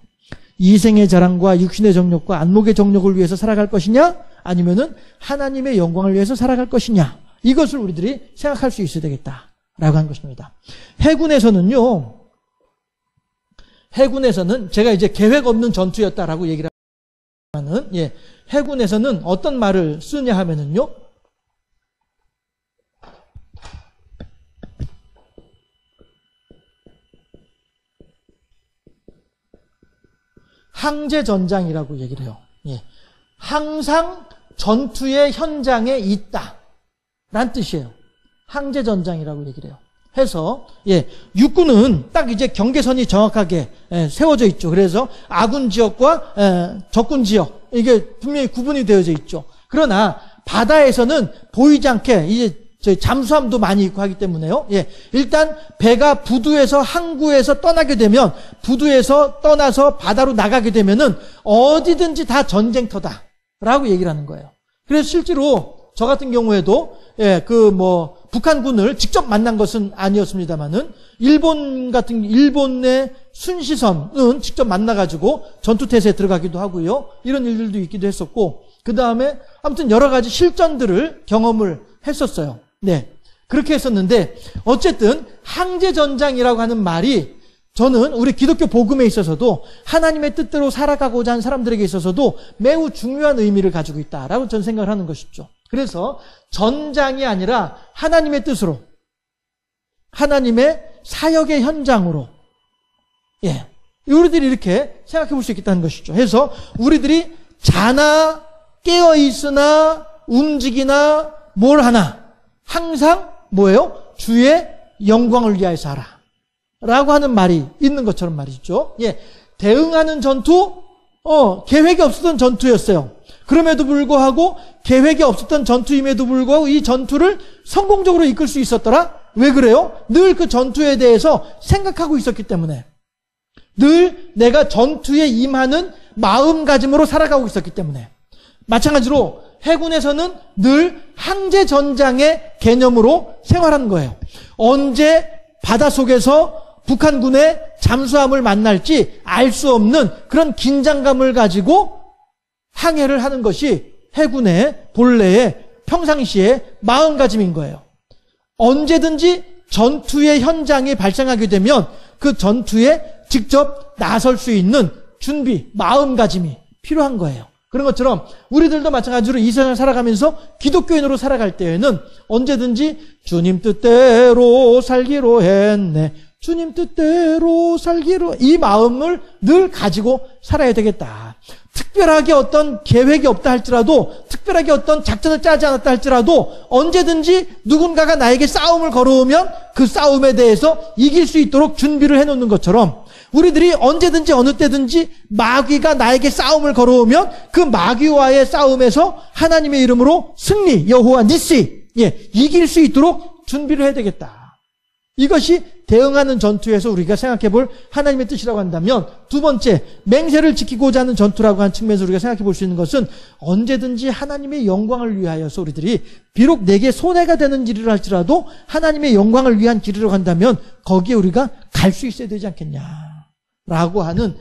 이생의 자랑과 육신의 정욕과 안목의 정욕을 위해서 살아갈 것이냐, 아니면은 하나님의 영광을 위해서 살아갈 것이냐, 이것을 우리들이 생각할 수 있어야 되겠다라고 한 것입니다. 해군에서는 제가 이제 계획 없는 전투였다라고 얘기를 하면은, 해군에서는 어떤 말을 쓰냐 하면은요, 항제전장이라고 얘기를 해요. 항상 전투의 현장에 있다 라는 뜻이에요. 항제전장이라고 얘기를 해요. 해서 육군은 딱 이제 경계선이 정확하게 세워져 있죠. 그래서 아군 지역과 적군 지역, 이게 분명히 구분이 되어져 있죠. 그러나 바다에서는 보이지 않게 이제 잠수함도 많이 있고 하기 때문에요. 일단 배가 부두에서, 항구에서 떠나게 되면, 부두에서 떠나서 바다로 나가게 되면은 어디든지 다 전쟁터다라고 얘기를 하는 거예요. 그래서 실제로 저 같은 경우에도 북한군을 직접 만난 것은 아니었습니다만은 일본의 순시선은 직접 만나가지고 전투태세에 들어가기도 하고요. 이런 일들도 있기도 했었고, 그 다음에 아무튼 여러 가지 실전들을 경험을 했었어요. 그렇게 했었는데, 어쨌든 항제전장이라고 하는 말이 저는 우리 기독교 복음에 있어서도 하나님의 뜻대로 살아가고자 하는 사람들에게 있어서도 매우 중요한 의미를 가지고 있다라고 저는 생각을 하는 것이죠. 그래서 전장이 아니라 하나님의 뜻으로, 하나님의 사역의 현장으로 예. 우리들이 이렇게 생각해 볼 수 있겠다는 것이죠. 해서 우리들이 자나 깨어 있으나 움직이나 뭘 하나 항상 뭐예요? 주의 영광을 위하여서 하라. 라고 하는 말이 있는 것처럼 말이죠. 예. 대응하는 전투, 계획이 없었던 전투였어요. 그럼에도 불구하고 계획이 없었던 전투임에도 불구하고 이 전투를 성공적으로 이끌 수 있었더라? 왜 그래요? 늘 그 전투에 대해서 생각하고 있었기 때문에. 늘 내가 전투에 임하는 마음가짐으로 살아가고 있었기 때문에. 마찬가지로 해군에서는 늘 항제전장의 개념으로 생활하는 거예요. 언제 바닷속에서 북한군의 잠수함을 만날지 알 수 없는 그런 긴장감을 가지고 항해를 하는 것이 해군의 본래의 평상시의 마음가짐인 거예요. 언제든지 전투의 현장이 발생하게 되면 그 전투에 직접 나설 수 있는 준비, 마음가짐이 필요한 거예요. 그런 것처럼 우리들도 마찬가지로 이 세상을 살아가면서 기독교인으로 살아갈 때에는 언제든지 주님 뜻대로 살기로 했네. 주님 뜻대로 살기로, 이 마음을 늘 가지고 살아야 되겠다. 특별하게 어떤 계획이 없다 할지라도, 특별하게 어떤 작전을 짜지 않았다 할지라도 언제든지 누군가가 나에게 싸움을 걸어오면 그 싸움에 대해서 이길 수 있도록 준비를 해놓는 것처럼 우리들이 언제든지 어느 때든지 마귀가 나에게 싸움을 걸어오면 그 마귀와의 싸움에서 하나님의 이름으로 승리, 여호와 니시, 이길 수 있도록 준비를 해야 되겠다. 이것이 대응하는 전투에서 우리가 생각해 볼 하나님의 뜻이라고 한다면, 두 번째, 맹세를 지키고자 하는 전투라고 하는 측면에서 우리가 생각해 볼 수 있는 것은 언제든지 하나님의 영광을 위하여서 우리들이 비록 내게 손해가 되는 일을 할지라도 하나님의 영광을 위한 길이라고 한다면 거기에 우리가 갈 수 있어야 되지 않겠냐라고 하는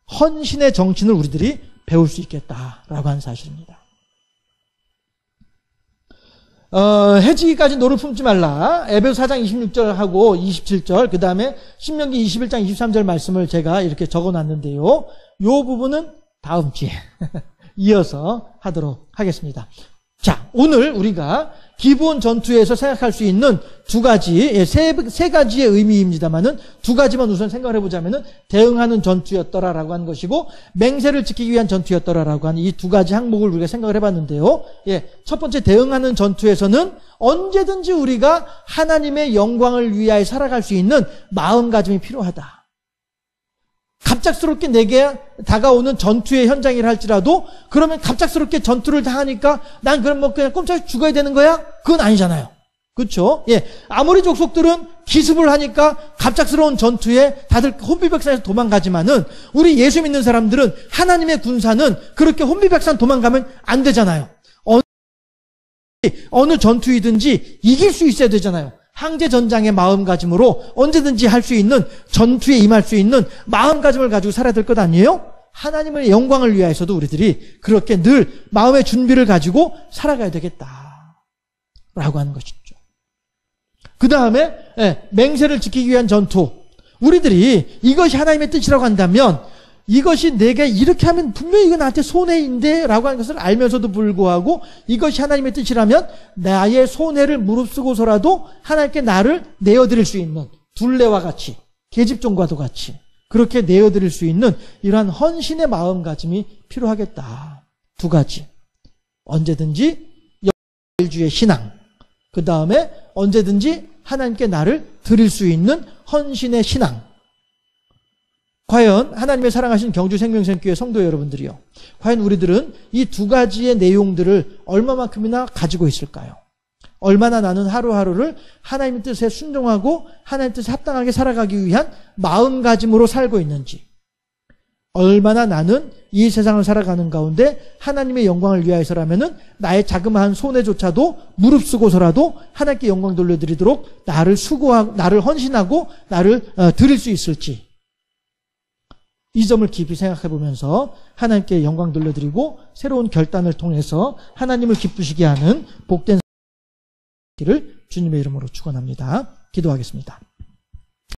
헌신의 정신을 우리들이 배울 수 있겠다라고 하는 사실입니다. 해지기까지 노를 품지 말라. 에베소 4장 26절하고 27절, 그 다음에 신명기 21장 23절 말씀을 제가 이렇게 적어놨는데요. 요 부분은 다음 주에 이어서 하도록 하겠습니다. 자, 오늘 우리가 기본 전투에서 생각할 수 있는 두 가지, 세 가지의 의미입니다만은 두 가지만 우선 생각을 해보자면은 대응하는 전투였더라라고 하는 것이고, 맹세를 지키기 위한 전투였더라라고 하는 이 두 가지 항목을 우리가 생각을 해봤는데요. 첫 번째, 대응하는 전투에서는 언제든지 우리가 하나님의 영광을 위하여 살아갈 수 있는 마음가짐이 필요하다. 갑작스럽게 내게 다가오는 전투의 현장이라 할지라도, 그러면 갑작스럽게 전투를 다 하니까 난 그럼 뭐 그냥 꼼짝없이 죽어야 되는 거야? 그건 아니잖아요. 그렇죠? 아무리 족속들은 기습을 하니까 갑작스러운 전투에 다들 혼비백산에서 도망가지만은 우리 예수 믿는 사람들은, 하나님의 군사는 그렇게 혼비백산 도망가면 안 되잖아요. 어느 전투이든지 이길 수 있어야 되잖아요. 항제전장의 마음가짐으로 언제든지 할 수 있는, 전투에 임할 수 있는 마음가짐을 가지고 살아야 될 것 아니에요? 하나님의 영광을 위하여서도 우리들이 그렇게 늘 마음의 준비를 가지고 살아가야 되겠다 라고 하는 것이죠. 그 다음에 맹세를 지키기 위한 전투, 우리들이 이것이 하나님의 뜻이라고 한다면, 이것이 내가 이렇게 하면 분명히 이거 나한테 손해인데 라고 하는 것을 알면서도 불구하고 이것이 하나님의 뜻이라면 나의 손해를 무릅쓰고서라도 하나님께 나를 내어드릴 수 있는, 둘레와 같이, 계집종과도 같이 그렇게 내어드릴 수 있는 이러한 헌신의 마음가짐이 필요하겠다. 두 가지. 언제든지 영주의 신앙, 그 다음에 언제든지 하나님께 나를 드릴 수 있는 헌신의 신앙. 과연 하나님의 사랑하신 경주 생명샘교회 성도 여러분들이요, 과연 우리들은 이 두 가지의 내용들을 얼마만큼이나 가지고 있을까요? 얼마나 나는 하루하루를 하나님의 뜻에 순종하고 하나님의 뜻에 합당하게 살아가기 위한 마음가짐으로 살고 있는지, 얼마나 나는 이 세상을 살아가는 가운데 하나님의 영광을 위하여서라면은 나의 자그마한 손해조차도 무릅쓰고서라도 하나님께 영광 돌려드리도록 나를 수고하고 나를 헌신하고 나를 드릴 수 있을지, 이 점을 깊이 생각해 보면서 하나님께 영광 돌려드리고 새로운 결단을 통해서 하나님을 기쁘시게 하는 복된 길을 주님의 이름으로 축원합니다. 기도하겠습니다.